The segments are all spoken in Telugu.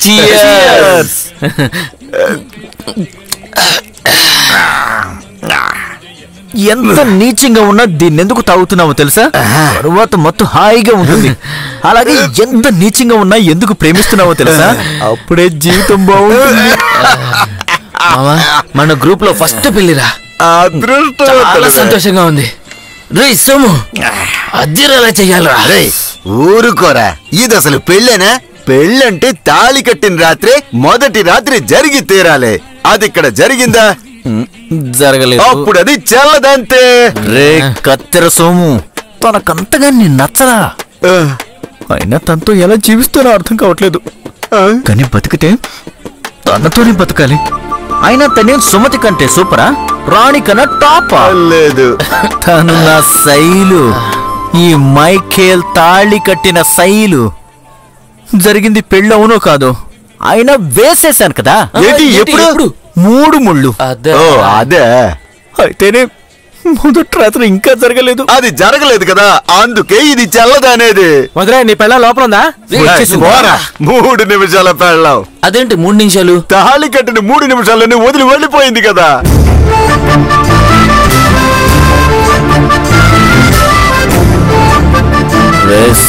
చీయర్స్. ఎంత నీచంగా ఉన్నా దీన్ని ఎందుకు తాగుతున్నావో తెలుసా? తరువాత మొత్తం హాయిగా ఉంటుంది. అలాగే ఎంత నీచంగా ఉన్నా ఎందుకు ప్రేమిస్తున్నావో తెలుసా? అప్పుడే జీవితం బాగుంటుంది. మన గ్రూప్ లో ఫస్ట్ పెళ్లిరా. చాలా సంతోషంగా ఉంది. రే సోము, అద్దెలా చెయ్యాలరా? ఊరుకోరా, ఇది అసలు పెళ్ళేనా? పెళ్ళంటే తాళి కట్టిన రాత్రే మొదటి రాత్రి జరిగి తీరాలి. అది ఇక్కడ జరిగిందా? జరగలేదు. అప్పుడు అది చెల్లదంతే. రే కత్తెర సోము, తనకంతగా నీ నచ్చరా? అయినా తనతో ఎలా జీవిస్తారో అర్థం కావట్లేదు. కానీ బతికితే తనతోనే బతకాలి. అయినా తనే సుమతి కంటే సూపరా? రాణి కన్నా టాపా? లేదు, తను నా శైలు. ఈ మైఖేల్ తాళి కట్టిన శైలు. జరిగింది పెళ్ళవునో కాదు, అయినా వేసేశాను కదా. ఏంటి? ఎప్పుడు? 3 ముళ్ళు. అదే. అయితేనే మొదటి రాత్రి ఇంకా జరగలేదు. అది జరగలేదు కదా, అందుకే ఇది చెల్లదనేది. వదిలే, నీ పెళ్ళ లోపల ఉందా? 3 నిమిషాల పెళ్ళాం. అదేంటి 3 నిమిషాలు? తాళి కట్టిన 3 నిమిషాలని వదిలి వెళ్ళిపోయింది కదా.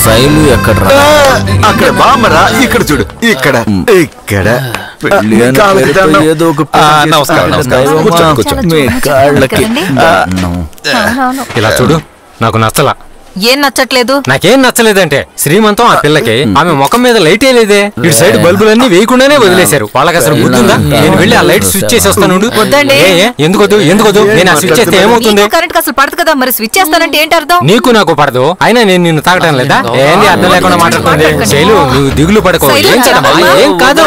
శైలు ఎక్కడ? అక్కడ బామరా, ఇక్కడ చూడు, ఇక్కడ ఇక్కడ. ఏదో ఒక ఇలా చూడు, నాకు నచ్చలా. ఏం నచ్చట్లేదు? నాకేం నచ్చలేదంటే శ్రీమంతం ఆ పిల్లకి ఆమె ముఖం మీద లైట్ వేయలేదే. ఇటు సైడ్ బల్బులన్నీ వేయకుండానే వదిలేశారు. వాళ్ళకి అసలు గుర్తుందా? నేను వెళ్ళి ఆ లైట్ స్విచ్ చేసి వస్తాను. ఎందుకొద్దు ఎందుకొద్దు? నేను ఆ స్విచ్ చేస్తే ఏమవుతుంది? కరెంట్ అసలు పడదు కదా, మరి స్విచ్ చేస్తానంటే ఏంటి అర్థం? నీకు నాకు పడదు, అయినా నేను నిన్ను తాగటం లేదా? ఏంది అర్థం లేకుండా మాట్లాడుతుంది? శైలు, నువ్వు దిగులు పడకో. ఏం కదమ్మా, ఏం కాదు.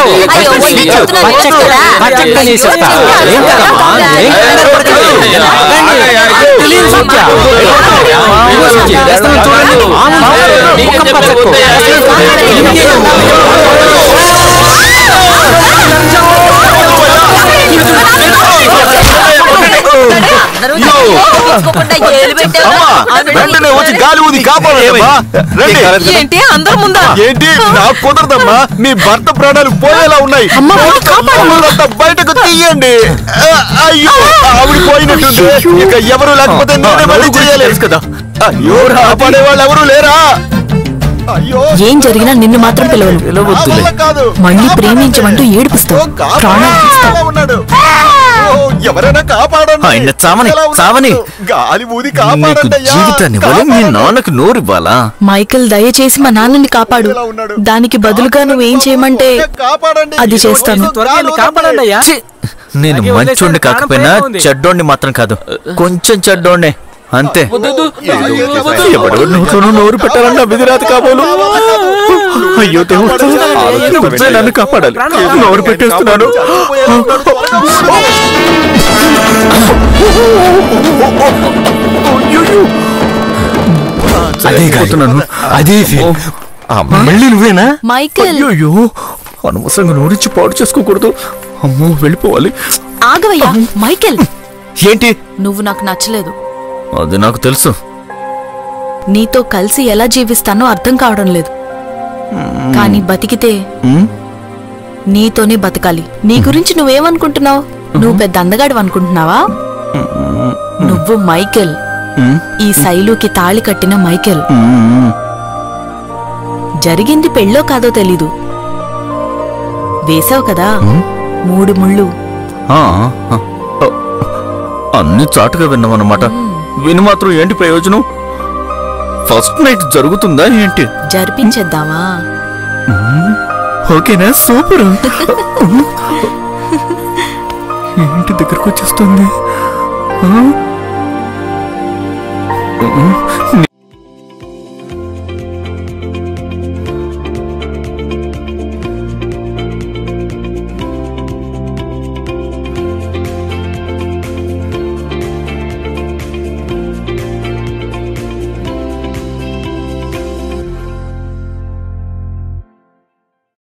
వెంటనే వచ్చి గాలి ఊది కాపాడమ్మా. ఏంటి అందరూ ముందా? ఏంటి? నాకు కుదరదమ్మా, మీ భర్త ప్రాణాలు పోయేలా ఉన్నాయి. బయటకు తీయండి. అయ్యో, ఆవిడ పోయినట్టుంది. ఇక ఎవరు లేకపోతే నేనే మళ్ళీ చేయాలి కదా. అయ్యో, కాపాడే వాళ్ళు ఎవరు లేరా? ఏం జరిగినా నిన్ను మాత్రం పిలవను. మళ్ళీ ప్రేమించమంటూ ఏడిపిస్తావు. ఎవరైనా కాపాడండి. ఆయన చావని చావని గాలి ఊది కాపాడండి. జీవితాన్ని వల్ల మీ నాన్నకు నోరివ్వాలా? మైకేల్, దయచేసి మా నాన్నని కాపాడు. దానికి బదులుగా నువ్వేం చేయమంటే అది చేస్తాను. నేను మంచోడిని కాకపోయినా చెడ్డోడిని మాత్రం కాదు, కొంచెం చెడ్డోడినే అంతే. ఎవడో నోట్లోనూ నోరు పెట్టాలన్నా విధిరాత కాబోలు. అయ్యో దేవుడు, నన్ను కాపాడాలి. నోరు పెట్టేస్తున్నాను. అదే మళ్ళీ నువ్వేనా? మైకేల్, అయ్యో, అనవసరంగా నోరించి పాడు చేసుకోకూడదు. అమ్మో, వెళ్ళిపోవాలి. ఆగవయ్యా. మైకేల్, ఏంటి? నువ్వు నాకు నచ్చలేదు. అది నాకు తెలుసు. నీతో కలిసి ఎలా జీవిస్తానో అర్థం కావడం లేదు. కానీ బతికితే నీతోనే బతకాలి. నీ గురించి నువ్వేమనుకుంటున్నావు? నువ్వు పెద్ద అందగాడు అనుకుంటున్నావా? నువ్వు మైకేల్, ఈ శైలుకి తాళి కట్టిన మైకేల్. జరిగింది పెళ్ళో కాదో తెలీదు, వేసావు కదా 3 ముళ్ళు. అన్ని చాటుగా విన్నామన్నమాట. విని మాత్రం ఏంటి ప్రయోజనం? ఫస్ట్ నైట్ జరుగుతుందా ఏంటి? జరిపించేద్దామా? ఓకేనా? సూపర్. ఏంటి దగ్గరకు వచ్చేస్తుంది?